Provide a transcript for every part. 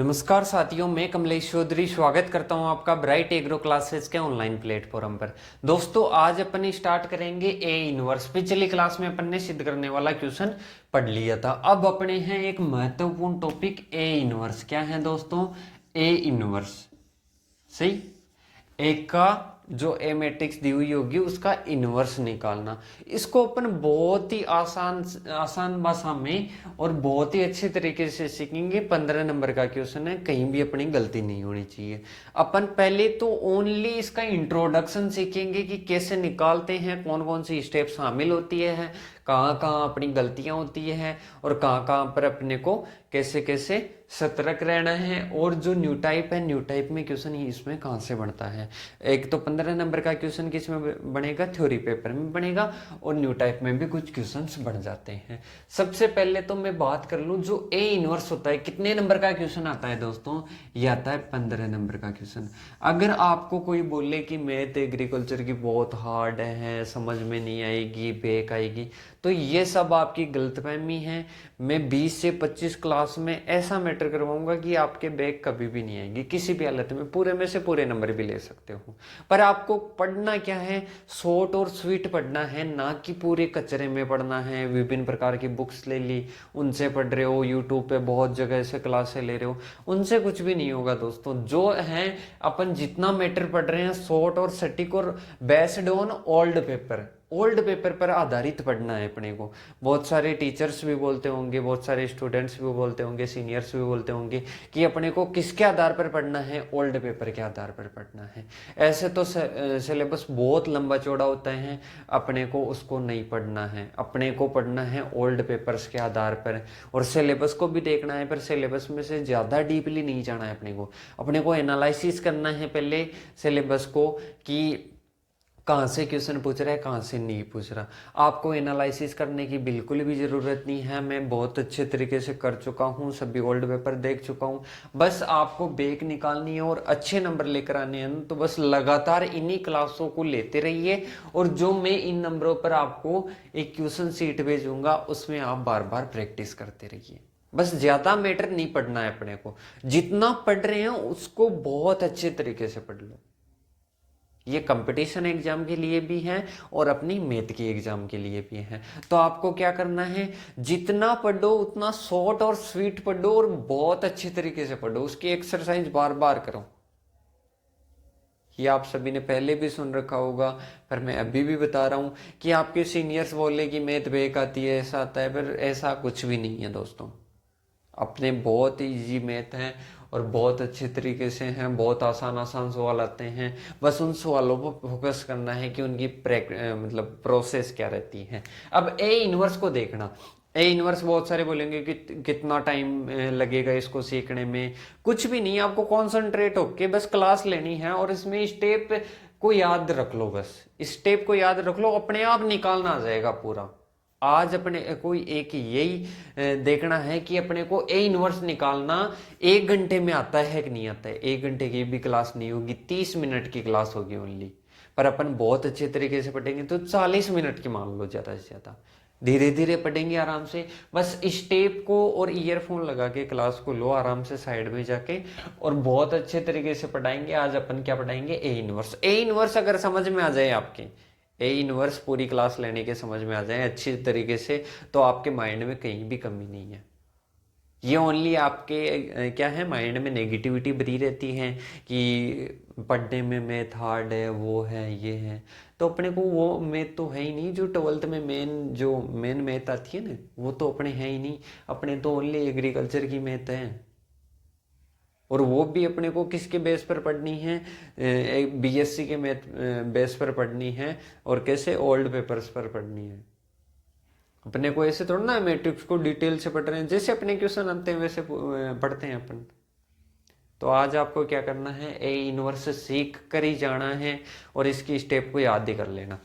नमस्कार साथियों, मैं कमलेश चौधरी स्वागत करता हूं आपका ब्राइट एग्रो क्लासेस के ऑनलाइन प्लेटफॉर्म पर। दोस्तों, आज अपन स्टार्ट करेंगे ए इनवर्स। पिछली क्लास में अपन ने सिद्ध करने वाला क्वेश्चन पढ़ लिया था। अब अपने हैं एक महत्वपूर्ण टॉपिक ए इनवर्स। क्या है दोस्तों? A inverse. सही। एक का जो ए मैट्रिक्स दी हुई होगी उसका इनवर्स निकालना। इसको अपन बहुत ही आसान भाषा में और बहुत ही अच्छे तरीके से सीखेंगे। 15 नंबर का क्वेश्चन है, कहीं भी अपनी गलती नहीं होनी चाहिए। अपन पहले तो ओनली इसका इंट्रोडक्शन सीखेंगे कि कैसे निकालते हैं, कौन कौन सी स्टेप शामिल होती है, कहाँ कहाँ अपनी गलतियां होती है और कहाँ कहाँ पर अपने को कैसे कैसे सतर्क रहना है। और जो न्यू टाइप है, न्यू टाइप में क्वेश्चन ही इसमें कहाँ से बनता है। एक तो 15 नंबर का क्वेश्चन किस में बनेगा? थ्योरी पेपर में बनेगा। और न्यू टाइप में भी कुछ क्वेश्चंस बन जाते हैं। सबसे पहले तो मैं बात कर लूँ, जो ए इनवर्स होता है कितने नंबर का क्वेश्चन आता है दोस्तों? ये आता है 15 नंबर का क्वेश्चन। अगर आपको कोई बोले कि मैथ एग्रीकल्चर की बहुत हार्ड है, समझ में नहीं आएगी, बेक आएगी, तो ये सब आपकी गलतफहमी है। मैं 20 से 25 क्लास में ऐसा मैटर करवाऊंगा कि आपके बैग कभी भी नहीं आएंगे, किसी भी हालत में पूरे में से पूरे नंबर भी ले सकते हो। पर आपको पढ़ना क्या है? शॉर्ट और स्वीट पढ़ना है, ना कि पूरे कचरे में पढ़ना है। विभिन्न प्रकार की बुक्स ले ली, उनसे पढ़ रहे हो, यूट्यूब पे बहुत जगह से क्लासें ले रहे हो, उनसे कुछ भी नहीं होगा दोस्तों। जो है अपन जितना मैटर पढ़ रहे हैं शॉर्ट और सटीक और बेस्ड ऑन ओल्ड पेपर पर आधारित पढ़ना है अपने को। बहुत सारे टीचर्स भी बोलते होंगे, बहुत सारे स्टूडेंट्स भी बोलते होंगे, सीनियर्स भी बोलते होंगे कि अपने को किसके आधार पर पढ़ना है? ओल्ड पेपर के आधार पर पढ़ना है। ऐसे तो सिलेबस बहुत लंबा चौड़ा होता है, अपने को उसको नहीं पढ़ना है। अपने को पढ़ना है ओल्ड पेपर्स के आधार पर। और सिलेबस को भी देखना है, पर सिलेबस में से ज़्यादा डीपली नहीं जाना है। अपने को एनालिसिस करना है पहले सिलेबस को कि कहाँ से क्वेश्चन पूछ रहा है, कहाँ से नहीं पूछ रहा। आपको एनालिसिस करने की बिल्कुल भी ज़रूरत नहीं है। मैं बहुत अच्छे तरीके से कर चुका हूँ, सभी ओल्ड पेपर देख चुका हूँ। बस आपको बेक निकालनी है और अच्छे नंबर लेकर आने हैं, तो बस लगातार इन्हीं क्लासों को लेते रहिए। और जो मैं इन नंबरों पर आपको एक क्वेश्चन सीट भेजूंगा, उसमें आप बार बार प्रैक्टिस करते रहिए। बस ज़्यादा मैटर नहीं पढ़ना है अपने को। जितना पढ़ रहे हैं उसको बहुत अच्छे तरीके से पढ़ लो। ये कंपटीशन एग्जाम के लिए भी है और अपनी मैथ की एग्जाम के लिए भी है। तो आपको क्या करना है? जितना पढ़ो उतना शॉर्ट और स्वीट पढ़ो और बहुत अच्छे तरीके से पढ़ो। उसकी एक्सरसाइज बार बार करो। ये आप सभी ने पहले भी सुन रखा होगा, पर मैं अभी भी बता रहा हूं कि आपके सीनियर्स बोले कि मैथ बेक आती है, ऐसा आता है, पर ऐसा कुछ भी नहीं है दोस्तों। अपने बहुत इजी मैथ हैं और बहुत अच्छे तरीके से हैं। बहुत आसान आसान सवाल आते हैं। बस उन सवालों पर फोकस करना है कि उनकी मतलब प्रोसेस क्या रहती है। अब ए इनवर्स को देखना। ए इनवर्स बहुत सारे बोलेंगे कि कितना टाइम लगेगा इसको सीखने में। कुछ भी नहीं, आपको कॉन्सेंट्रेट होके बस क्लास लेनी है और इसमें स्टेप को याद रख लो। बस स्टेप को याद रख लो, अपने आप निकालना आ जाएगा पूरा। आज अपने कोई एक यही देखना है कि अपने को ए इनवर्स निकालना 1 घंटे में आता है कि नहीं आता है। 1 घंटे की भी क्लास नहीं होगी, 30 मिनट की क्लास होगी ओनली। पर अपन बहुत अच्छे तरीके से पढ़ेंगे तो 40 मिनट की मान लो, ज्यादा से ज्यादा। धीरे धीरे पढ़ेंगे आराम से। बस स्टेप को और ईयरफोन लगा के क्लास को लो आराम से साइड में जाके, और बहुत अच्छे तरीके से पढ़ाएंगे। आज अपन क्या पढ़ाएंगे? A inverse. ए इनवर्स अगर समझ में आ जाए आपके, ए इनवर्स पूरी क्लास लेने के समझ में आ जाए अच्छी तरीके से, तो आपके माइंड में कहीं भी कमी नहीं है। ये ओनली आपके क्या है, माइंड में नेगेटिविटी भरी रहती है कि पढ़ने में मैथ हार्ड है, वो है, ये है। तो अपने को वो मैथ तो है ही नहीं। जो 12th में मेन मैथ आती है ना, वो तो अपने है ही नहीं। अपने तो ओनली एग्रीकल्चर की मैथ है। और वो भी अपने को किसके बेस पर पढ़नी है? बीएससी के मैथ बेस पर पढ़नी है। और कैसे? ओल्ड पेपर्स पर पढ़नी है। अपने को ऐसे थोड़ा ना मैट्रिक्स को डिटेल से पढ़ रहे हैं, जैसे अपने क्वेश्चन आते हैं वैसे पढ़ते हैं अपन। तो आज आपको क्या करना है? ए इनवर्स सीख कर ही जाना है और इसकी स्टेप को याद ही कर लेना।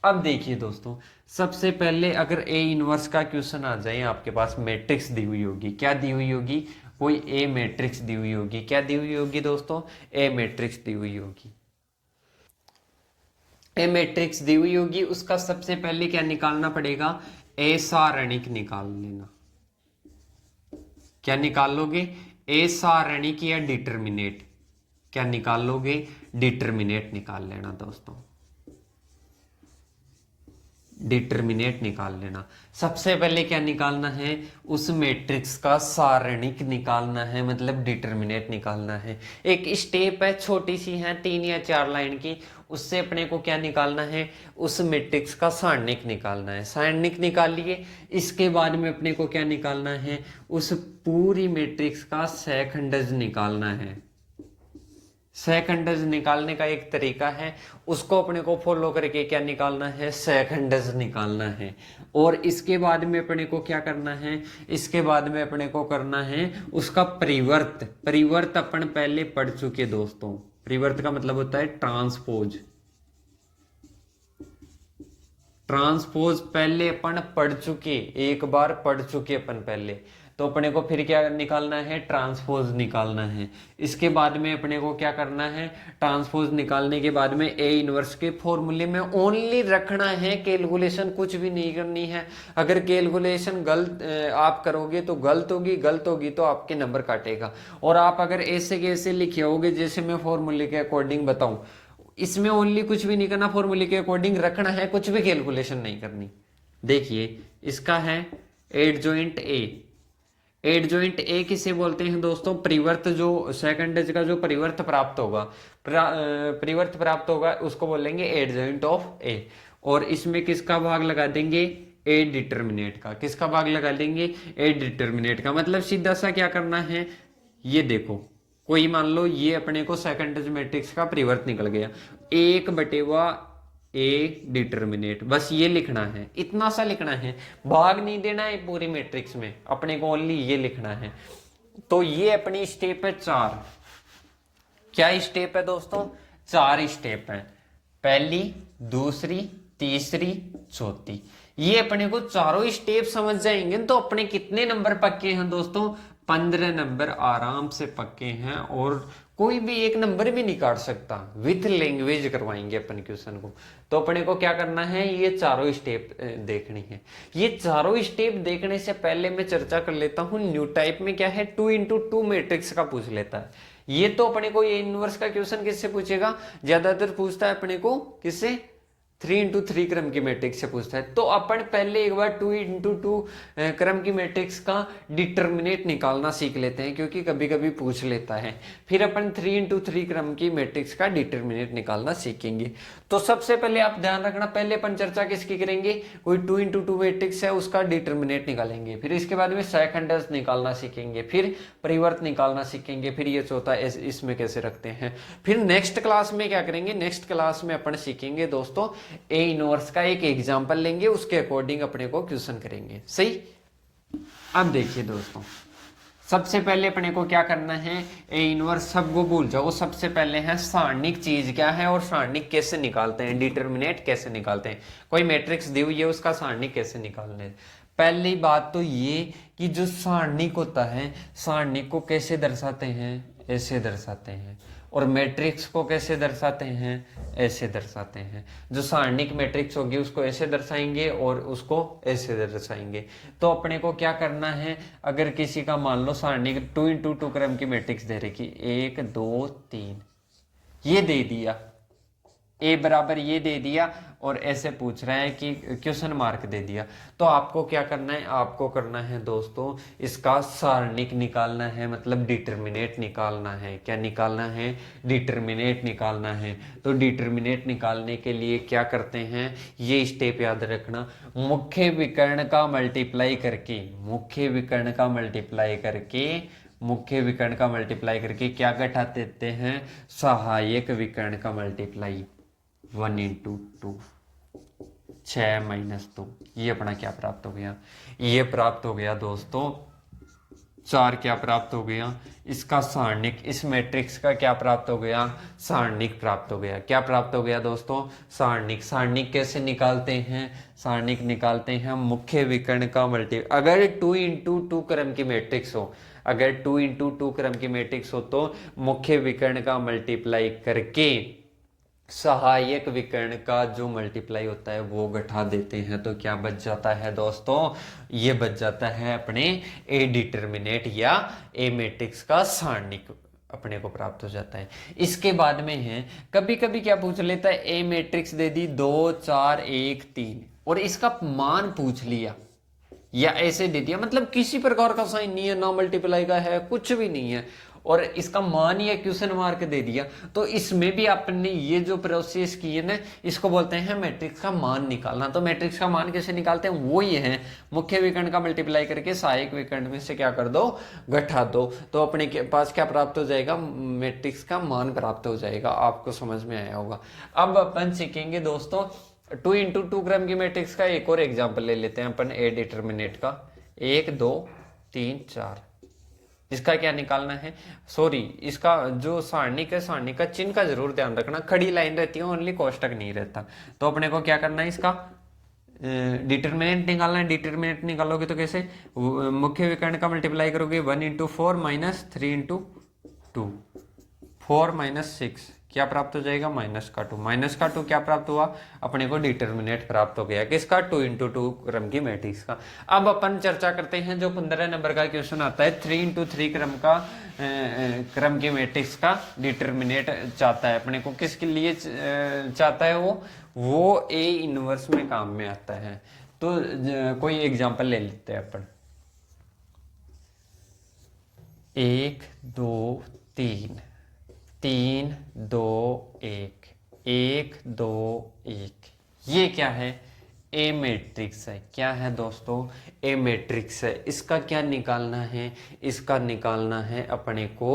अब देखिए दोस्तों, सबसे पहले अगर ए इनवर्स का क्वेश्चन आ जाए, आपके पास मैट्रिक्स दी हुई होगी। क्या दी हुई होगी? कोई ए मैट्रिक्स दी हुई होगी। क्या दी हुई होगी दोस्तों? ए मैट्रिक्स दी हुई होगी। ए मैट्रिक्स दी हुई होगी, उसका सबसे पहले क्या निकालना पड़ेगा? ए सारणिक निकाल लेना। क्या निकाल लोगे? ए सारणिक या डिटर्मिनेट, क्या निकाल लोगे? डिटर्मिनेट निकाल लेना दोस्तों, डिटर्मिनेट निकाल लेना। सबसे पहले क्या निकालना है? उस मैट्रिक्स का सारणिक निकालना है, मतलब डिटर्मिनेट निकालना है। एक स्टेप है, छोटी सी है, 3 या 4 लाइन की, उससे अपने को क्या निकालना है? उस मैट्रिक्स का सारणिक निकालना है। सारणिक निकाल लिए, इसके बाद में अपने को क्या निकालना है? उस पूरी मैट्रिक्स का सहखंडज निकालना है। सहखंडज निकालने का एक तरीका है, उसको अपने को फॉलो करके क्या निकालना है? सहखंडज निकालना है। और इसके बाद में अपने को क्या करना है? इसके बाद में अपने को करना है उसका परिवर्त। परिवर्त अपन पहले पढ़ चुके दोस्तों, परिवर्त का मतलब होता है ट्रांसपोज। ट्रांसपोज पहले अपन पढ़ चुके, एक बार पढ़ चुके अपन पहले, तो अपने को फिर क्या निकालना है? ट्रांसपोज निकालना है। इसके बाद में अपने को क्या करना है? ट्रांसपोज निकालने के बाद में ए इनवर्स के फॉर्मूले में ओनली रखना है, कैलकुलेशन कुछ भी नहीं करनी है। अगर कैलकुलेशन गलत आप करोगे तो गलत होगी तो आपके नंबर काटेगा। और आप अगर ऐसे के ऐसे लिखे होगे जैसे मैं फॉर्मूले के अकॉर्डिंग बताऊं, इसमें ओनली कुछ भी नहीं करना, फॉर्मूले के अकॉर्डिंग रखना है, कुछ भी कैलकुलेशन नहीं करनी। देखिए इसका है एडजॉइंट ए। एडजॉइंट ए किसे बोलते हैं दोस्तों? परिवर्त, जो सेकंड का जो परिवर्त प्राप्त होगा, परिवर्त प्राप्त होगा उसको बोलेंगे एडजॉइंट ऑफ ए। और इसमें किसका भाग लगा देंगे? ए डिटर्मिनेट का। किसका भाग लगा देंगे? ए डिटर्मिनेट का। मतलब सीधा सा क्या करना है, ये देखो, कोई मान लो ये अपने को सेकंड मैट्रिक्स का परिवर्त निकल गया, 1/a डिटर्मिनेट, बस ये लिखना है, इतना सा लिखना है, भाग नहीं देना है पूरी मैट्रिक्स में, अपने को ओनली ये लिखना है। तो ये अपनी स्टेप है 4। क्या स्टेप है दोस्तों? 4 स्टेप है, पहली, दूसरी, तीसरी, चौथी। ये अपने को चारों स्टेप समझ जाएंगे तो अपने कितने नंबर पक्के हैं दोस्तों? 15 नंबर आराम से पक्के हैं, और कोई भी एक नंबर भी नहीं काट सकता। विथ लैंग्वेज करवाएंगे अपन क्वेश्चन को। तो अपने को क्या करना है? ये चारों स्टेप देखनी है। ये चारों स्टेप देखने से पहले मैं चर्चा कर लेता हूं, न्यू टाइप में क्या है, 2x2 मैट्रिक्स का पूछ लेता है। ये तो अपने को ये इनवर्स का क्वेश्चन किससे पूछेगा? ज्यादातर पूछता है अपने को किससे? 3x3 क्रम की मैट्रिक्स से पूछता है। तो अपन पहले एक बार 2x2 क्रम की मैट्रिक्स का डिटर्मिनेट निकालना सीख लेते हैं, क्योंकि कभी कभी पूछ लेता है। फिर अपन 3x3 क्रम की मैट्रिक्स का डिटर्मिनेट निकालना सीखेंगे। तो सबसे पहले आप ध्यान रखना, पहले अपन चर्चा किसकी करेंगे? कोई 2x2 मैट्रिक्स है उसका डिटर्मिनेट निकालेंगे, फिर इसके बाद में सेकंडर्स निकालना सीखेंगे, फिर परिवर्त निकालना सीखेंगे, फिर ये चौथा इसमें कैसे रखते हैं। फिर नेक्स्ट क्लास में क्या करेंगे? नेक्स्ट क्लास में अपन सीखेंगे दोस्तों ए इनवर्स का एक एग्जांपल लेंगे, उसके अकॉर्डिंग अपने को क्वेश्चन करेंगे। सही। अब देखिए दोस्तों, सबसे पहले अपने को क्या करना है? ए इनवर्स सबको भूल जाओ, सबसे पहले है सारणिक चीज क्या है और सारणिक कैसे निकालते हैं, डिटर्मिनेट कैसे निकालते हैं। कोई मैट्रिक्स दी हुई है उसका सारणिक कैसे निकालने। पहली बात तो ये कि जो सारणिक होता है, सारणिक को कैसे दर्शाते हैं? ऐसे दर्शाते हैं। और मैट्रिक्स को कैसे दर्शाते हैं? ऐसे दर्शाते हैं। जो सारणिक मैट्रिक्स होगी उसको ऐसे दर्शाएंगे और उसको ऐसे दर्शाएंगे। तो अपने को क्या करना है? अगर किसी का मान लो सारणिक 2x2 क्रम की मैट्रिक्स दे रखी, 1 2 3, ये दे दिया, ए बराबर ये दे दिया, और ऐसे पूछ रहा है कि क्वेश्चन मार्क दे दिया, तो आपको क्या करना है? आपको करना है दोस्तों इसका सारणिक निकालना है, मतलब डिटर्मिनेट निकालना है। क्या निकालना है? डिटर्मिनेट निकालना है। तो डिटर्मिनेट निकालने के लिए क्या करते हैं? ये स्टेप याद रखना, मुख्य विकर्ण का मल्टीप्लाई करके, मुख्य विकर्ण का मल्टीप्लाई करके, मुख्य विकर्ण का मल्टीप्लाई करके क्या घटा देते हैं? सहायक विकर्ण का मल्टीप्लाई, 1 × 2, 6 - 2। ये अपना क्या प्राप्त हो गया? ये प्राप्त हो गया दोस्तों 4। क्या प्राप्त हो गया? इसका सारणिक, इस मैट्रिक्स का क्या प्राप्त हो गया? सारणिक प्राप्त हो गया। क्या प्राप्त हो गया दोस्तों? सारणिक। सारणिक कैसे निकालते हैं? सारणिक निकालते हैं मुख्य विकर्ण का अगर 2x2 क्रम की मैट्रिक्स हो, अगर 2x2 क्रम की मैट्रिक्स हो तो मुख्य विकर्ण का मल्टीप्लाई करके सहायक विकर्ण का जो मल्टीप्लाई होता है वो घटा देते हैं तो क्या बच जाता है दोस्तों, ये बच जाता है अपने ए डिटर्मिनेट या ए मैट्रिक्स का सारणिक अपने को प्राप्त हो जाता है। इसके बाद में है कभी कभी क्या पूछ लेता है, ए मैट्रिक्स दे दी 2 4 1 3 और इसका मान पूछ लिया या ऐसे दे दिया, मतलब किसी प्रकार का साइन नहीं है, ना मल्टीप्लाई का है, कुछ भी नहीं है और इसका मान या क्वेश्चन मार्क दे दिया, तो इसमें भी आपने ये जो प्रोसेस की है ना, इसको बोलते हैं मैट्रिक्स का मान निकालना। तो मैट्रिक्स का मान कैसे निकालते हैं, वो ये है मुख्य विकर्ण का मल्टीप्लाई करके सहायक विकर्ण में से क्या कर दो, घटा दो, तो अपने के पास क्या प्राप्त हो जाएगा, मैट्रिक्स का मान प्राप्त हो जाएगा। आपको समझ में आया होगा। अब अपन सीखेंगे दोस्तों 2 इंटू 2 क्रम की मैट्रिक्स का एक और एग्जाम्पल ले लेते हैं अपन ए डिटर्मिनेट का। 1 2 3 4 इसका क्या निकालना है, सॉरी इसका जो सारणिक है, सारणिक का चिन्ह का जरूर ध्यान रखना, खड़ी लाइन रहती है ओनली, कोष्टक नहीं रहता। तो अपने को क्या करना है, इसका डिटर्मिनेंट निकालना है। डिटर्मिनेंट निकालोगे तो कैसे, मुख्य विकर्ण का मल्टीप्लाई करोगे 1 इंटू 4 माइनस 3 इंटू 2, 4 माइनस 6 क्या प्राप्त हो जाएगा, माइनस का 2, माइनस का 2 क्या प्राप्त हुआ, अपने को डिटर्मिनेट प्राप्त हो गया किसका, 2 इंटू 2 क्रम की मैट्रिक्स का। अब अपन चर्चा करते हैं जो 15 नंबर का क्वेश्चन आता है, 3 इंटू 3 क्रम का क्रम की मैट्रिक्स का डिटर्मिनेट चाहता है अपने को, किसके लिए चाहता है वो ए इनवर्स में काम में आता है। तो कोई एग्जांपल ले लेते हैं अपन, 1 2 3 3 2 1 1 2 1, ये क्या है, ए मैट्रिक्स है। क्या है दोस्तों, ए मैट्रिक्स है। इसका क्या निकालना है, इसका निकालना है अपने को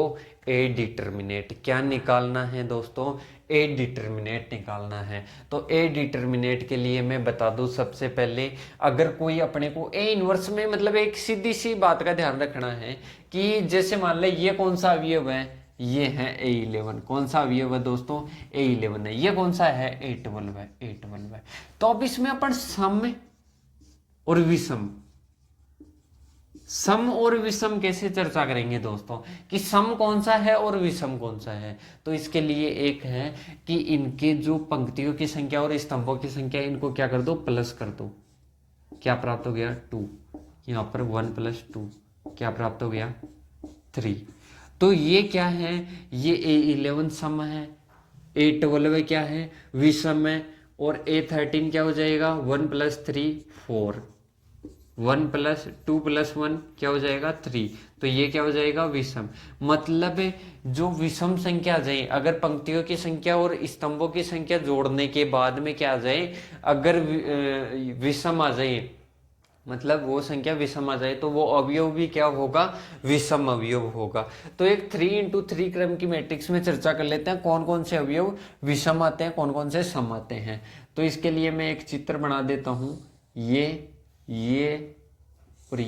ए डिटर्मिनेट। क्या निकालना है दोस्तों, ए डिटर्मिनेट निकालना है। तो ए डिटर्मिनेट के लिए मैं बता दूं सबसे पहले, अगर कोई अपने को ए इनवर्स में, मतलब एक सीधी सी बात का ध्यान रखना है कि जैसे मान ले ये कौन सा अवयव है, ये है A11, कौन सा अवयव है दोस्तों, A11 है। ये कौन सा है, A12 है, A12 है। तो अब इसमें अपन सम और विषम, सम और विषम कैसे चर्चा करेंगे दोस्तों, कि सम कौन सा है और विषम कौन सा है। तो इसके लिए एक है कि इनके जो पंक्तियों की संख्या और स्तंभों की संख्या, इनको क्या कर दो, प्लस कर दो। क्या प्राप्त हो गया, 2, यहां पर 1 + 2 क्या प्राप्त हो गया, 3। तो ये क्या है, ये A11 सम है, A12 क्या है, विषम है, और A13 क्या हो जाएगा, 1 + 3 4, 1 + 2 + 1 क्या हो जाएगा, 3। तो ये क्या हो जाएगा, विषम। मतलब जो विषम संख्या आ जाए, अगर पंक्तियों की संख्या और स्तंभों की संख्या जोड़ने के बाद में क्या आ जाए, अगर विषम आ जाए, मतलब वो संख्या विषम आ जाए, तो वो अवयव भी क्या होगा, विषम अवयव होगा। तो एक 3 इंटू 3 क्रम की मैट्रिक्स में चर्चा कर लेते हैं कौन कौन से अवयव विषम आते हैं, कौन कौन से सम आते हैं। तो इसके लिए मैं एक चित्र बना देता हूं, ये और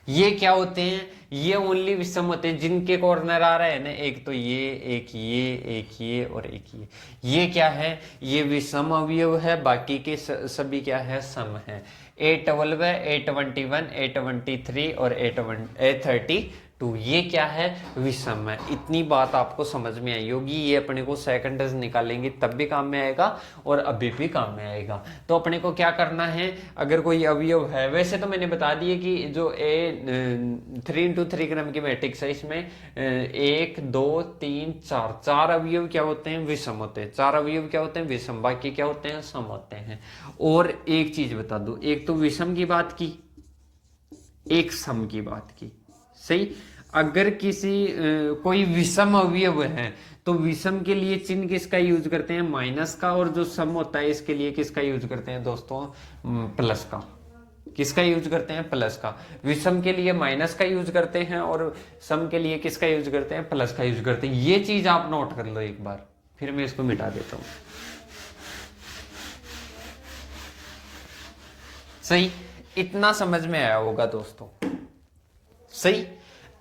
ये क्या होते हैं, ये ओनली विषम होते हैं, जिनके कॉर्नर आ रहा है ना, एक तो ये, एक ये और एक ये क्या है, ये विषम अवयव है, बाकी के सभी क्या है, सम है। A12 है, A21, A23 और A32, ये क्या है, विषम है। इतनी बात आपको समझ में आई होगी। ये अपने को सेकंड्स निकालेंगे तब भी काम में आएगा और अभी भी काम में आएगा। तो अपने को क्या करना है, अगर कोई अवयव है, वैसे तो मैंने बता दिए कि जो 3 इंटू 3 क्रम की मैट्रिक्स है, इसमें 1 2 3 4 4 अवयव क्या होते हैं, विषम होते हैं। 4 अवयव क्या होते हैं, विषम, बाकी क्या होते हैं, सम होते हैं। और एक चीज बता दूं, एक तो विषम की बात की, एक सम की बात की, सही। अगर किसी कोई विषम अवयव है तो विषम के लिए चिन्ह किसका यूज करते हैं, माइनस का, और जो सम होता है इसके लिए किसका यूज करते हैं दोस्तों, प्लस का। किसका यूज करते हैं, प्लस का। विषम के लिए माइनस का यूज करते हैं और सम के लिए किसका यूज करते हैं, प्लस का यूज करते हैं। ये चीज आप नोट कर लो एक बार, फिर मैं इसको मिटा देता हूं, सही। इतना समझ में आया होगा दोस्तों, सही।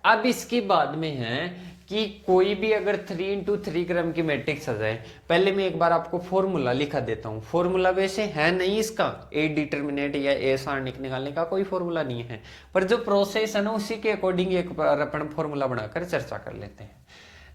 अब इसके बाद में है कि कोई भी अगर 3 इंटू 3 क्रम की मैट्रिक्स आ जाए, पहले मैं एक बार आपको फॉर्मूला लिखा देता हूं। फॉर्मूला वैसे है नहीं इसका, ए डिटर्मिनेट या ए सारणिक निकालने का कोई फॉर्मूला नहीं है, पर जो प्रोसेस है ना, उसी के अकॉर्डिंग एक बार अपन फॉर्मूला बनाकर चर्चा कर लेते हैं।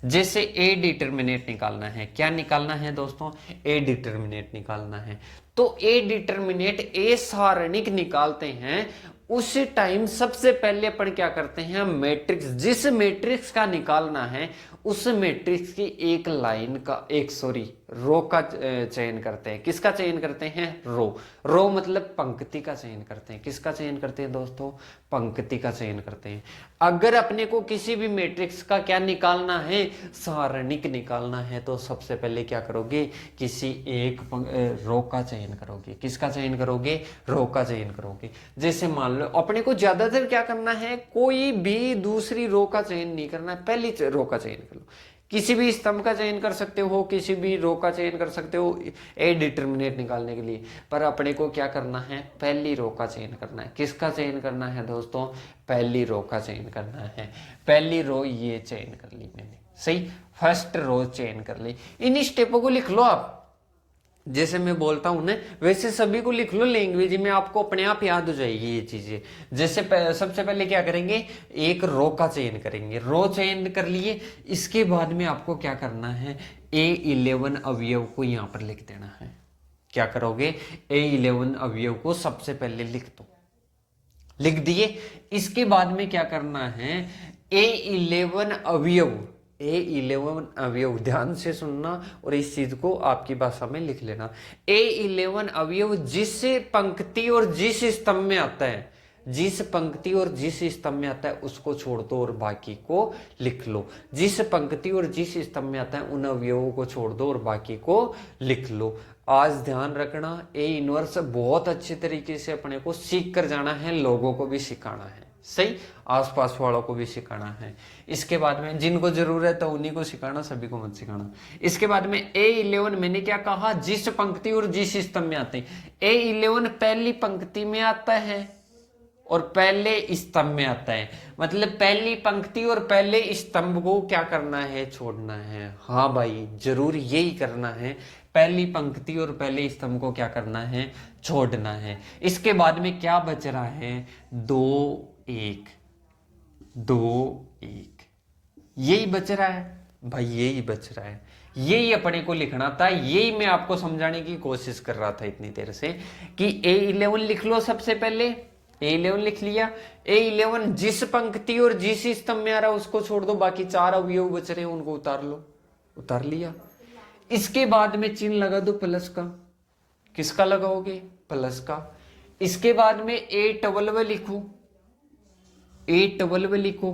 जैसे ए डिटर्मिनेट निकालना है, क्या निकालना है दोस्तों, ए डिटर्मिनेट निकालना है। तो ए डिटर्मिनेट ए सारणिक निकालते हैं, उस टाइम सबसे पहले अपन क्या करते हैं, मैट्रिक्स, जिस मैट्रिक्स का निकालना है उस मैट्रिक्स की एक लाइन का, एक सॉरी रो का चयन करते हैं। किसका चयन करते हैं, रो मतलब पंक्ति का चयन करते हैं। किसका चयन करते हैं दोस्तों, पंक्ति का चयन करते हैं। अगर अपने को किसी भी मैट्रिक्स का क्या निकालना है, सारणिक निकालना है, तो सबसे पहले क्या करोगे, किसी एक रो का चयन करोगे। किसका चयन करोगे, रो का चयन करोगे। जैसे मान लो अपने को ज्यादातर क्या करना है, कोई भी दूसरी रो का चयन नहीं करना है, पहली रो का चयन कर लो। किसी भी स्तंभ का चयन कर सकते हो, किसी भी रो का चयन कर सकते हो ए डिटर्मिनेट निकालने के लिए, पर अपने को क्या करना है, पहली रो का चयन करना है। किसका चयन करना है दोस्तों, पहली रो का चयन करना है। पहली रो ये चयन कर ली मैंने, सही, फर्स्ट रो चयन कर ली। इन स्टेपों को लिख लो आप, जैसे मैं बोलता हूं ना वैसे सभी को लिख लो, लैंग्वेज में आपको अपने आप याद हो जाएगी ये चीजें। जैसे सबसे पहले क्या करेंगे, एक रो का चयन करेंगे, रो चयन कर लिए। इसके बाद में आपको क्या करना है, A11 अवयव को यहां पर लिख देना है। क्या करोगे, A11 अवयव को सबसे पहले लिख दो, लिख दिए। इसके बाद में क्या करना है, A11 अवयव ध्यान से सुनना और इस चीज को आपकी भाषा में लिख लेना। A11 अवयव जिस पंक्ति और जिस स्तंभ में आता है, जिस पंक्ति और जिस स्तंभ में आता है उसको छोड़ दो और बाकी को लिख लो। जिस पंक्ति और जिस स्तंभ में आता है उन अवयवों को छोड़ दो और बाकी को लिख लो। आज ध्यान रखना, ए इनवर्स बहुत अच्छे तरीके से अपने को सीख कर जाना है, लोगों को भी सिखाना है, सही, आसपास वालों को भी सिखाना है। इसके बाद में जिनको जरूरत है उन्हीं को सिखाना, सभी को मत सिखाना। इसके बाद में A11 मैंने क्या कहा, जिस पंक्ति और जिस स्तंभ में आते हैं। A11 पहली पंक्ति में आता है और पहले स्तंभ में आता है, मतलब पहली पंक्ति और पहले स्तंभ को क्या करना है, छोड़ना है। हाँ भाई, जरूर यही करना है, पहली पंक्ति और पहले स्तंभ को क्या करना है, छोड़ना है। इसके बाद में क्या बच रहा है, 2 1 2 1, यही बच रहा है भाई, यही बच रहा है। यही अपने को लिखना था, यही मैं आपको समझाने की कोशिश कर रहा था इतनी देर से कि A11 लिख लो। सबसे पहले A11 लिख लिया। A11 जिस पंक्ति और जिस स्तंभ में आ रहा है उसको छोड़ दो, बाकी 4 अवयव बच रहे हैं उनको उतार लो, उतार लिया। इसके बाद में चिन्ह लगा दो प्लस का। किसका लगाओगे, प्लस का। इसके बाद में A12 लिखो, A12 लिखो,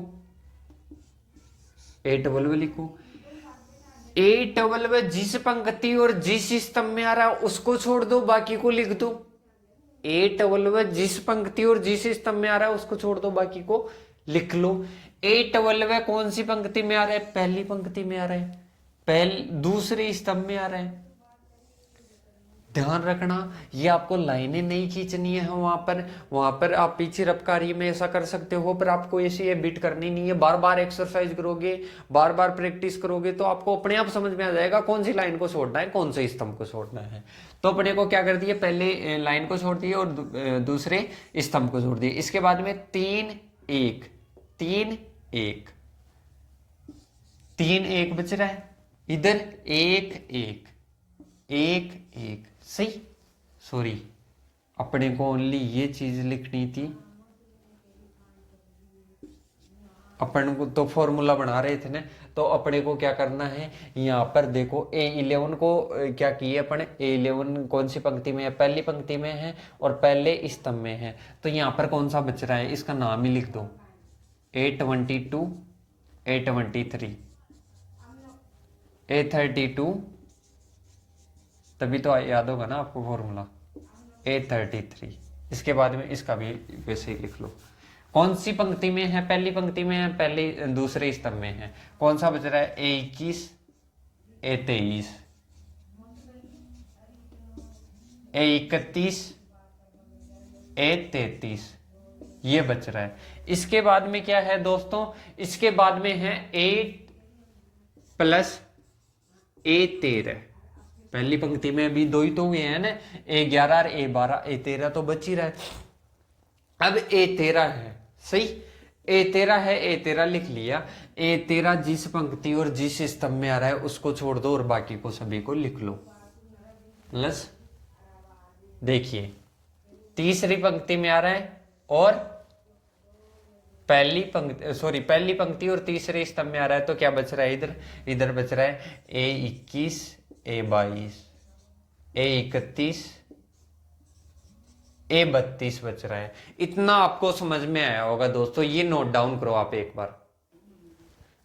A12 लिखो। A12 जिस पंक्ति और जिस स्तंभ में आ रहा है उसको छोड़ दो, बाकी को लिख दो। A12 जिस पंक्ति और जिस स्तंभ में आ रहा है उसको छोड़ दो, बाकी को लिख लो। A12 कौन सी पंक्ति में आ रहा है, पहली पंक्ति में आ रहा है, दूसरे स्तंभ में आ रहा है। ध्यान रखना, ये आपको लाइनें नहीं खींचनी है वहां पर आप पीछे रफ्तारी में ऐसा कर सकते हो, पर आपको ऐसी ये बीट करनी नहीं है। बार बार एक्सरसाइज करोगे, बार बार प्रैक्टिस करोगे तो आपको अपने आप समझ में आ जाएगा कौन सी लाइन को छोड़ना है, कौन से स्तंभ को छोड़ना है। तो अपने को क्या कर दिया, पहले लाइन को छोड़ दिए और दूसरे स्तंभ को छोड़ दिए। इसके बाद में 3 1 3 1 3 1 बच रहा है, इधर 1 1 1 1, सही। सॉरी, अपने को ओनली ये चीज लिखनी थी, अपन को तो फॉर्मूला बना रहे थे ना, तो अपने को क्या करना है, यहाँ पर देखो A11 को क्या किए अपन, A11 कौन सी पंक्ति में है, पहली पंक्ति में है और पहले स्तंभ में है, तो यहाँ पर कौन सा बच रहा है, इसका नाम ही लिख दो, A22 A23 A32, तभी तो याद होगा ना आपको फॉर्मूला, A33। इसके बाद में इसका भी वैसे ही लिख लो, कौन सी पंक्ति में है, पहली पंक्ति में है, पहले दूसरे स्तंभ में है, कौन सा बच रहा है, A21 A23 A31 A33, ये बच रहा है। इसके बाद में क्या है दोस्तों, इसके बाद में है 8 + A13। पहली पंक्ति में अभी 2 ही तो हुए हैं ना, A11 और A12, A13 तो बच ही रहा है। अब A13 है, सही। A13 है, A13 लिख लिया। A13 जिस पंक्ति और जिस स्तंभ में आ रहा है उसको छोड़ दो और बाकी को सभी को लिख लो। प्लस देखिए तीसरी पंक्ति में आ रहा है और पहली पंक्ति और तीसरे स्तंभ में आ रहा है, तो क्या बच रहा है इधर, इधर बच रहा है A21, A22, A31, A32 बच रहा है। इतना आपको समझ में आया होगा दोस्तों, ये नोट डाउन करो आप एक बार।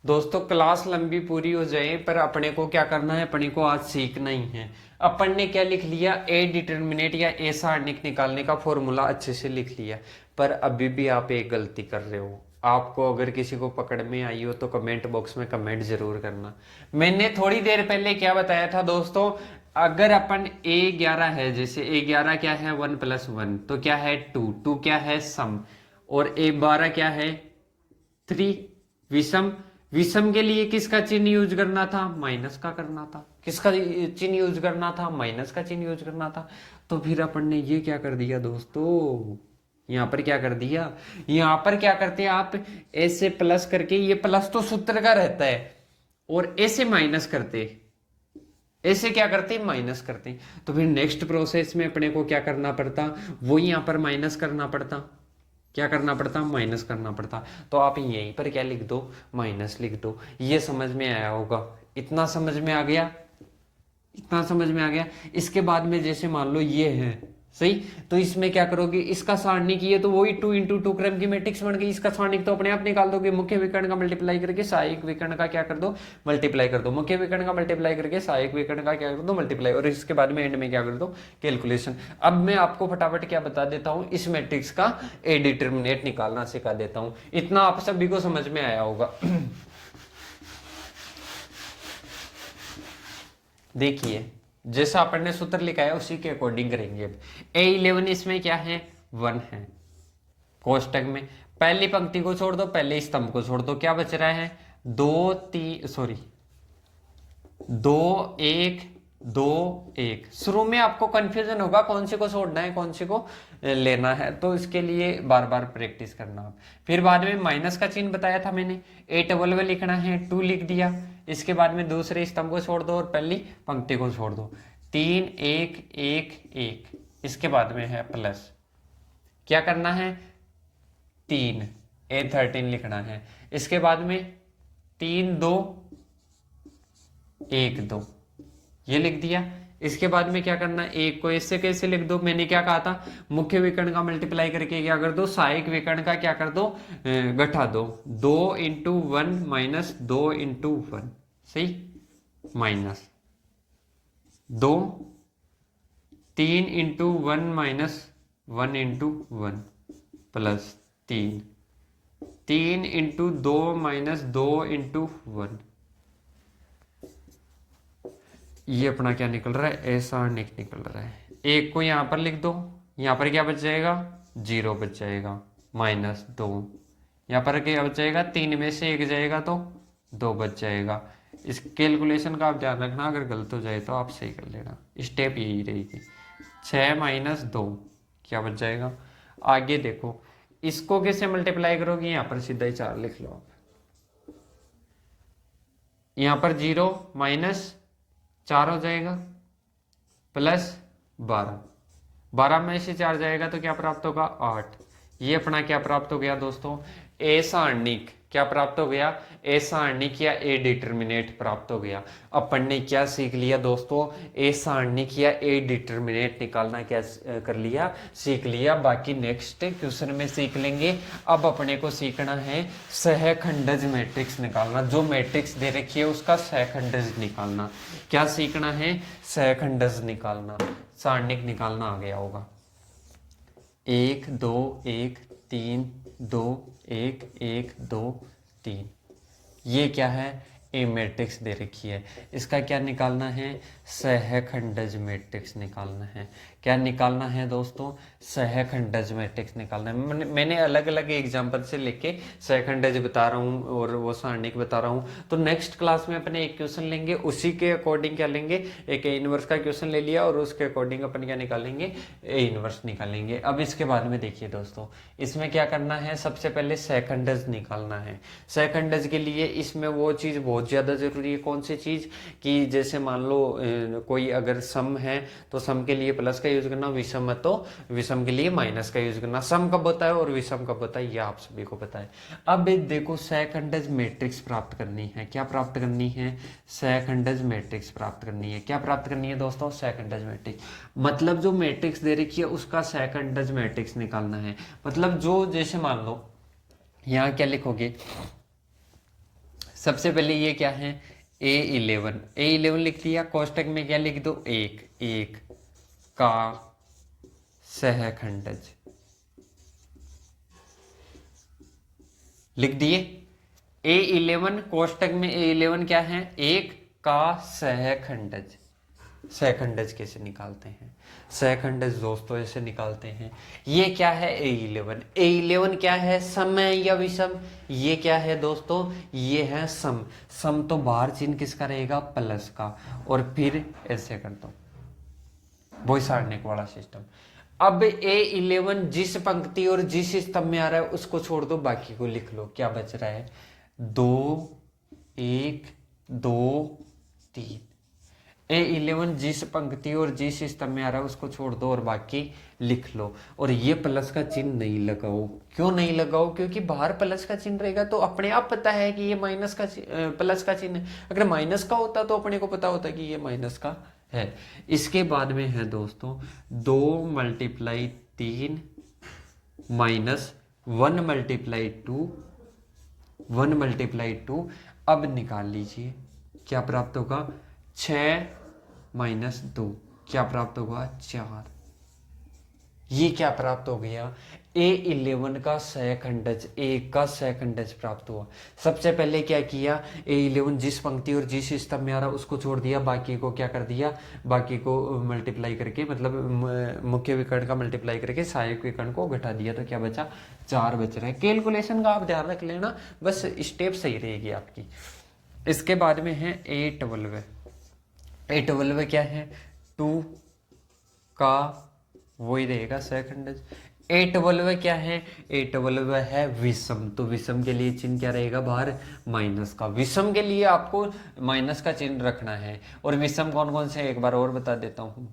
दोस्तों क्लास लंबी पूरी हो जाए पर अपने को क्या करना है, अपने को आज सीखना ही है। अपन ने क्या लिख लिया, ए डिटर्मिनेट या ए सारणिक निकालने का फॉर्मूला अच्छे से लिख लिया, पर अभी भी आप एक गलती कर रहे हो। आपको अगर किसी को पकड़ में आई हो तो कमेंट बॉक्स में कमेंट जरूर करना। मैंने थोड़ी देर पहले क्या बताया था दोस्तों, अगर अपन A11 है, जैसे A11 क्या है 1 + 1, तो क्या है 2 क्या है सम, और A12 क्या है 3 विषम। विषम के लिए किसका चिन्ह यूज करना था, माइनस का करना था। किसका चिन्ह यूज करना था, माइनस का चिन्ह यूज करना था। तो फिर अपन ने ये क्या कर दिया दोस्तों, यहां पर क्या कर दिया, यहां पर क्या करते हैं आप, ऐसे प्लस करके, ये प्लस तो सूत्र का रहता है, और ऐसे माइनस करते, ऐसे क्या करते हैं माइनस करते हैं। तो फिर नेक्स्ट प्रोसेस में अपने को क्या करना पड़ता, वो यहां पर माइनस करना पड़ता, क्या करना पड़ता, माइनस करना पड़ता। तो आप यहीं पर क्या लिख दो, माइनस लिख दो। ये समझ में आया होगा, इतना समझ में आ गया, इतना समझ में आ गया। इसके बाद में जैसे मान लो ये है सही, तो इसमें क्या करोगे, इसका सारणिक ये तो वही 2 × 2 क्रम की मैट्रिक्स बन गई। इसका सारणिक तो अपने आप निकाल दोगे, मुख्य विकर्ण का मल्टीप्लाई करके सहायक विकर्ण का क्या कर दो, मल्टीप्लाई कर दो। मुख्य विकर्ण का मल्टीप्लाई करके सहायक विकर्ण का क्या कर दो, मल्टीप्लाई, और इसके बाद में एंड में क्या कर दो, कैलकुलेशन। अब मैं आपको फटाफट क्या बता देता हूं, इस मैट्रिक्स का ए डिटर्मिनेट निकालना सिखा देता हूं। इतना आप सभी को समझ में आया होगा। देखिए जैसा अपन ने सूत्र लिखा है उसी के अकॉर्डिंग करेंगे। अब A11 इसमें क्या है 1 है, कोष्टक में पहली पंक्ति को छोड़ दो, पहले स्तंभ को छोड़ दो, क्या बच रहा है 2 1 2 1। शुरू में आपको कंफ्यूजन होगा कौन से को छोड़ना है कौन से को लेना है, तो इसके लिए बार बार प्रैक्टिस करना आप। फिर बाद में माइनस का चिन्ह बताया था मैंने, A लिखना है 2 लिख दिया। इसके बाद में दूसरे स्तंभ को छोड़ दो और पहली पंक्ति को छोड़ दो, 3 1 1 1। इसके बाद में है प्लस, क्या करना है 3 A13 लिखना है। इसके बाद में 3 2 1 2 ये लिख दिया। इसके बाद में क्या करना है, एक को इससे कैसे लिख दो, मैंने क्या कहा था, मुख्य विकर्ण का मल्टीप्लाई करके क्या कर दो, सहायक विकर्ण का क्या कर दो, घटा दो। 2 × 1 - 2 × 1 सही, माइनस 2 3 × 1 - 1 × 1 प्लस 3 3 × 2 - 2 × 1। ये अपना क्या निकल रहा है, ऐसा निकल रहा है। एक को यहां पर लिख दो, यहां पर क्या बच जाएगा 0 बच जाएगा, -2। यहां पर क्या बच जाएगा, 3 में से 1 जाएगा तो 2 बच जाएगा। इस कैलकुलेशन का आप ध्यान रखना, अगर गलत हो जाए तो आप सही कर लेना, स्टेप यही रहेगी। 6 - 2 क्या बच जाएगा। आगे देखो इसको कैसे मल्टीप्लाई करोगे, यहां पर सीधा ही 4 लिख लो आप, यहां पर 0 -4 हो जाएगा, प्लस 12 12 में से 4 जाएगा तो क्या प्राप्त होगा 8। ये अपना क्या प्राप्त हो गया दोस्तों, ए सारणिक। क्या प्राप्त हो गया, ए सारणिक या ए डिटर्मिनेट प्राप्त हो गया। अपन ने क्या सीख लिया दोस्तों, ए सारणिक या ए डिटर्मिनेट निकालना क्या कर लिया, सीख लिया। बाकी नेक्स्ट क्वेश्चन में सीख लेंगे। अब अपने को सीखना है सहखंडज मैट्रिक्स निकालना, जो मैट्रिक्स दे रखी है उसका सहखंडज निकालना। क्या सीखना है, सहखंडज निकालना, सारणिक निकालना आ गया होगा। 1 2 1 3 2 1 1 2 3। ये क्या है, ए मैट्रिक्स दे रखी है, इसका क्या निकालना है, सहखंडज मैट्रिक्स निकालना है। क्या निकालना है दोस्तों, सहखंडज मैट्रिक्स निकालना है। मैंने अलग अलग एग्जांपल से लेके सहखंडज बता रहा हूँ और वो सारणिक बता रहा हूँ। तो नेक्स्ट क्लास में अपने एक क्वेश्चन लेंगे, उसी के अकॉर्डिंग क्या लेंगे, एक ए इनवर्स का क्वेश्चन ले लिया और उसके अकॉर्डिंग अपन क्या निकालेंगे, ए इनवर्स निकालेंगे। अब इसके बाद में देखिए दोस्तों, इसमें क्या करना है, सबसे पहले सहखंडज निकालना है। सहखंडज के लिए इसमें वो चीज़ बहुत ज़्यादा ज़रूरी है, कौन सी चीज़, कि जैसे मान लो कोई अगर सम है तो सम के लिए प्लस का यूज करना, विषम है तो विषम के लिए माइनस का यूज करना। सम कब होता है और विषम कब होता है, ये आप सभी को पता है। अब देखो, सहखंडज मैट्रिक्स प्राप्त करनी है, क्या प्राप्त करनी है, सहखंडज मैट्रिक्स प्राप्त करनी है। क्या प्राप्त करनी है दोस्तों, सहखंडज मैट्रिक्स, मतलब जो मैट्रिक्स दे रखी है उसका सहखंडज मैट्रिक्स निकालना है। मतलब जो, जैसे मान लो यहाँ क्या लिखोगे, सबसे पहले ये क्या है, A11 लिख दिया, कोष्टक में क्या लिख दो, एक का सहखंडज लिख दिए। A11 कोष्टक में A11 क्या है, एक का सहखंडज। सहखंडज कैसे निकालते हैं, सहखंडज दोस्तों ऐसे निकालते हैं। ये क्या है, A11 क्या है, सम है या विषम, ये क्या है दोस्तों, ये है सम। सम तो बाहर चिन्ह किसका रहेगा, प्लस का, और फिर ऐसे कर दो, वही सारणिक वाला सिस्टम। अब A11 जिस पंक्ति और जिस स्तंभ में आ रहा है उसको छोड़ दो, बाकी को लिख लो। क्या बच रहा है, 2 1 2 3। A11 जिस पंक्ति और जिस स्तंभ में आ रहा है उसको छोड़ दो और बाकी लिख लो। और ये प्लस का चिन्ह नहीं लगाओ, क्यों नहीं लगाओ, क्योंकि बाहर प्लस का चिन्ह रहेगा तो अपने आप पता है कि ये माइनस का प्लस का चिन्ह है। अगर माइनस का होता तो अपने को पता होता कि ये माइनस का है। इसके बाद में है दोस्तों 2 × 3 माइनस 1 × 2, 1 × 2। अब निकाल लीजिए, क्या प्राप्त होगा, 6 - 2, क्या प्राप्त होगा, 4। ये क्या प्राप्त हो गया, A11 का सहखंडज, एक का सहखंडज प्राप्त हुआ। सबसे पहले क्या किया, A11 जिस पंक्ति और जिस स्तंभ में आ रहा उसको छोड़ दिया, बाकी को क्या कर दिया, बाकी को मल्टीप्लाई करके, मतलब मुख्य विकर्ण का मल्टीप्लाई करके सहायक विकर्ण को घटा दिया, तो क्या बचा, 4 बच रहा है। कैलकुलेशन का आप ध्यान रख लेना, बस स्टेप सही रहेगी आपकी। इसके बाद में है A12। A12 क्या है, 2 का वही रहेगा सहखंडज। A12 क्या है, A12 है विषम, तो विषम के लिए चिन्ह क्या रहेगा, बाहर माइनस का। विषम के लिए आपको माइनस का चिन्ह रखना है। और विषम कौन कौन से, एक बार और बता देता हूं,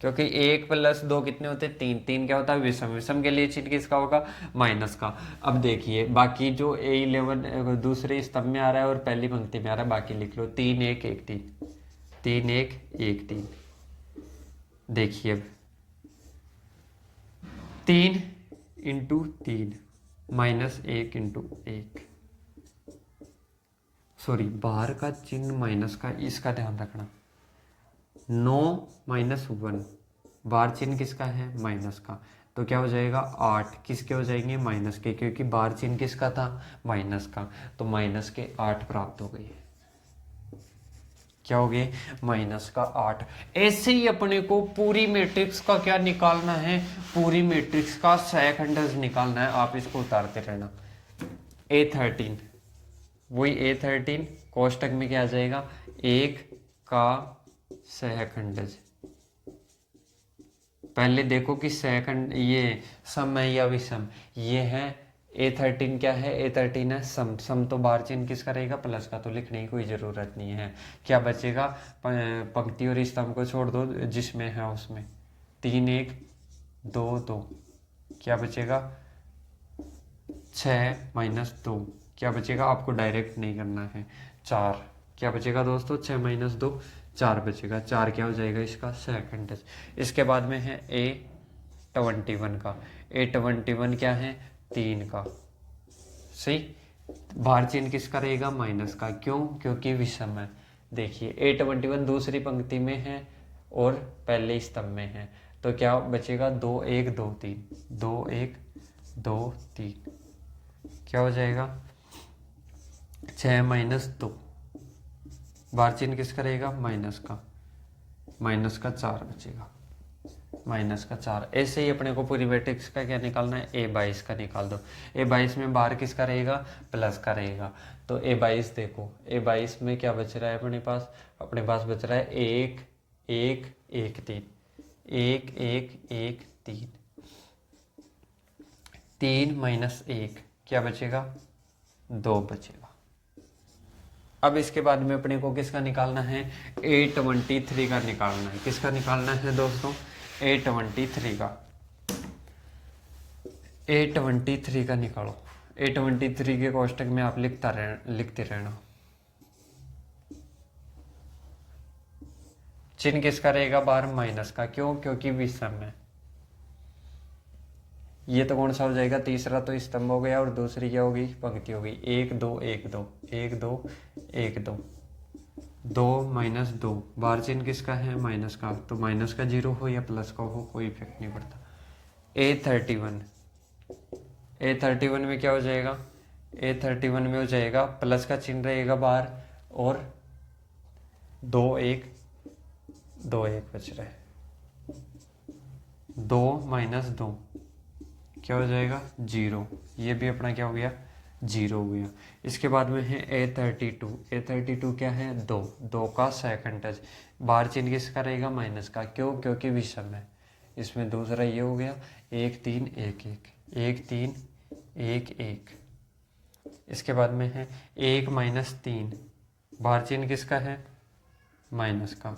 क्योंकि 1 + 2 कितने होते हैं, 3। 3 क्या होता है, विषम। विषम के लिए चिन्ह किसका होगा, माइनस का। अब देखिए बाकी जो A11 दूसरे स्तंभ में आ रहा है और पहली पंक्ति में आ रहा है, बाकी लिख लो, 3 1 1 3, 3 1 1 3। देखिए अब 3 × 3 -1 × 1, सॉरी बाहर का चिन्ह माइनस का, इसका ध्यान रखना। 9 - 1, बाहर चिन्ह किसका है, माइनस का, तो क्या हो जाएगा, 8 किसके हो जाएंगे, माइनस के, क्योंकि बाहर चिन्ह किसका था, माइनस का, तो माइनस के 8 प्राप्त हो गए। क्या हो गए, -8। ऐसे ही अपने को पूरी मैट्रिक्स का क्या निकालना है, पूरी मैट्रिक्स का सहखंडज निकालना है। आप इसको उतारते रहना। A13, वही A13 कोष्टक में क्या आ जाएगा, एक का सहखंडज। पहले देखो कि सहखंड ये सम है या विषम, ये है A13 क्या है, A13 है सम। सम तो बाहर चिन्ह किसका रहेगा, प्लस का, तो लिखने की कोई ज़रूरत नहीं है। क्या बचेगा, पंक्ति और स्तंभ को छोड़ दो जिसमें है उसमें, 3 1 2 2, क्या बचेगा, 6 - 2, क्या बचेगा, आपको डायरेक्ट नहीं करना है, 4। क्या बचेगा दोस्तों, 6 - 2 4 बचेगा। 4 क्या हो जाएगा, इसका सहखंडज। इसके बाद में है A21 का। A21 क्या है, 3 का, सही। बाहर चिन्ह किसका रहेगा, माइनस का, क्यों, क्योंकि विषम है। देखिए A21 दूसरी पंक्ति में है और पहले स्तंभ में है, तो क्या बचेगा, 2 1 2 3, 2 1 2 3, क्या हो जाएगा, 6 माइनस 2, बाहर चिन्ह किसका रहेगा, माइनस का 4 बचेगा, माइनस का 4। ऐसे ही अपने को पूरी मैट्रिक्स का क्या निकालना है, A22 का निकाल दो। A22 में बाहर किसका रहेगा, प्लस का रहेगा। तो A22 देखो, A22 में क्या बच रहा है अपने पास बच रहा है 1 1 1 3, 1 1 1 3, 3 माइनस 1 क्या बचेगा, 2 बचेगा। अब इसके बाद में अपने को किसका निकालना है, A23 का निकालना है। किसका निकालना है दोस्तों, A23 का। A23 का निकालो। A23 के कोष्टक में आप लिखते रहना। चिन्ह किसका रहेगा, बाहर माइनस का, क्यों, क्योंकि विषम है। ये तो कौन सा हो जाएगा, तीसरा तो स्तंभ हो गया और दूसरी क्या होगी, पंक्ति होगी। 1 2 1 2 1 2 1 2, 2 माइनस 2, बाहर चिन्ह किसका है, माइनस का। तो माइनस का 0 हो या प्लस का हो कोई इफेक्ट नहीं पड़ता। A31 में क्या हो जाएगा, A31 में हो जाएगा प्लस का चिन्ह रहेगा बाहर और 2 1 बच रहा है। 2 माइनस 2 क्या हो जाएगा, 0। ये भी अपना क्या हो गया, 0 हो गया। इसके बाद में है A32 क्या है, 2 का सेकंड टच, बाहर चिन्ह किसका रहेगा, माइनस का, क्यों, क्योंकि विषम है। इसमें दूसरा ये हो गया 1 3 1 1 1 3 1 1। इसके बाद में है 1 माइनस 3, बाहर चिन्ह किसका है, माइनस का,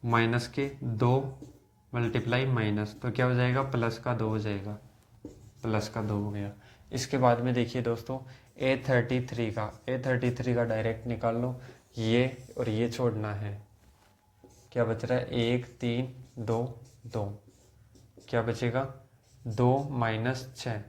माइनस के 2 मल्टीप्लाई माइनस, तो क्या हो जाएगा, प्लस का 2 हो जाएगा, प्लस का 2 हो गया। इसके बाद में देखिए दोस्तों A33 का डायरेक्ट निकाल लो, ये और ये छोड़ना है। क्या बच रहा है, 1 3 2 2, क्या बचेगा, 2 माइनस 6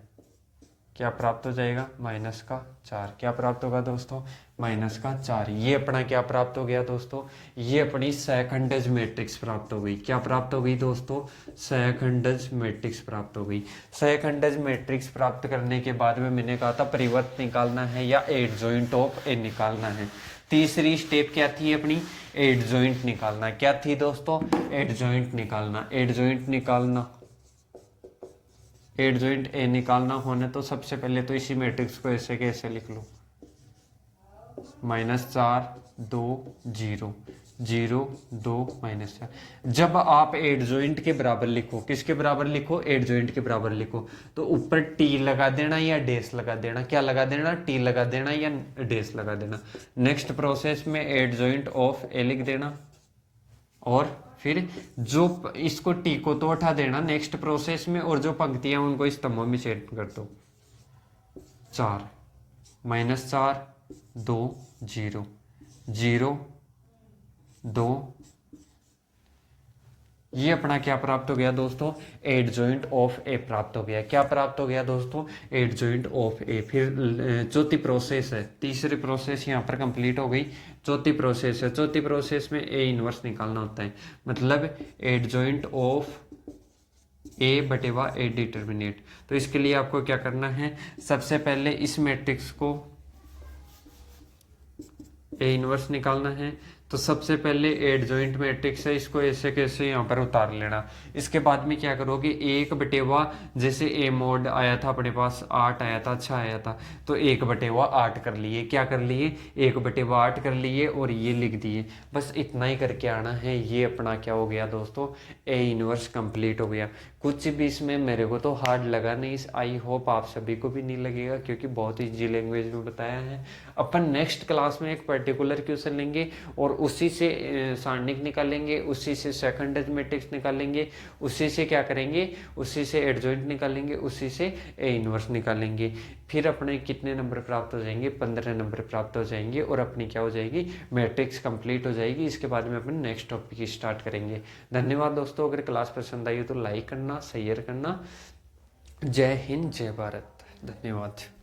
क्या प्राप्त हो जाएगा, माइनस का 4। क्या प्राप्त होगा दोस्तों, माइनस का 4। ये अपना क्या प्राप्त हो गया दोस्तों, ये अपनी सेकंडज मैट्रिक्स प्राप्त हो गई। क्या प्राप्त हो गई दोस्तों, सेकंडज मैट्रिक्स प्राप्त हो गई। सेकंडज मैट्रिक्स प्राप्त करने के बाद में मैंने कहा था परिवर्त निकालना है या एडजॉइंट ऑफ ए निकालना है। तीसरी स्टेप क्या थी अपनी, एडजॉइंट निकालना। क्या थी दोस्तों, एडजॉइंट निकालना। एडजॉइंट ए निकालना होने तो सबसे पहले तो इसी मैट्रिक्स को ऐसे कैसे लिख लो, -4 2 0 0 2 -4। जब आप एडजॉइंट के बराबर लिखो, किसके बराबर लिखो, एडजॉइंट के बराबर लिखो, तो ऊपर टी लगा देना या डेस लगा देना। क्या लगा देना, टी लगा देना या डेस लगा देना। नेक्स्ट प्रोसेस में एडजॉइंट ऑफ ए लिख देना और फिर जो इसको टी को तो उठा देना नेक्स्ट प्रोसेस में, और जो पंक्तियां उनको स्तंभों में सेट कर दो। 4 -4 2 0 0 2, ये अपना क्या प्राप्त हो गया दोस्तों, एडजॉइंट ऑफ ए प्राप्त हो गया। क्या प्राप्त हो गया दोस्तों, एडजॉइंट ऑफ ए। फिर चौथी प्रोसेस है, तीसरी प्रोसेस यहाँ पर कंप्लीट हो गई। चौथी प्रोसेस है, चौथी प्रोसेस में ए इनवर्स निकालना होता है, मतलब एडजॉइंट ऑफ ए बटेवा ए डिटर्मिनेट। तो इसके लिए आपको क्या करना है, सबसे पहले इस मैट्रिक्स को ए इनवर्स निकालना है। तो सबसे पहले एडजॉइंट मैट्रिक्स है, इसको ऐसे कैसे यहाँ पर उतार लेना। इसके बाद में क्या करोगे, 1/, जैसे ए मोड आया था अपने पास 8 आया था, 6 आया था, तो 1/8 कर लिए। क्या कर लिए, 1/8 कर लिए और ये लिख दिए। बस इतना ही करके आना है। ये अपना क्या हो गया दोस्तों, ए इनवर्स कंप्लीट हो गया। कुछ भी इसमें मेरे को तो हार्ड लगा नहीं, आई होप आप सभी को भी नहीं लगेगा, क्योंकि बहुत ईजी लैंग्वेज में बताया है। अपन नेक्स्ट क्लास में एक पर्टिकुलर क्वेश्चन लेंगे और उसी से सारणिक निकालेंगे, उसी से सेकंड मैट्रिक्स निकालेंगे, उसी से क्या करेंगे, उसी से एडजॉइंट निकालेंगे, उसी से ए इनवर्स निकालेंगे। फिर अपने कितने नंबर प्राप्त हो जाएंगे, 15 नंबर प्राप्त हो जाएंगे और अपनी क्या हो जाएगी, मैट्रिक्स कंप्लीट हो जाएगी। इसके बाद में अपन नेक्स्ट टॉपिक स्टार्ट करेंगे। धन्यवाद दोस्तों, अगर क्लास पसंद आई हो तो लाइक करना, शेयर करना। जय हिंद, जय भारत, धन्यवाद।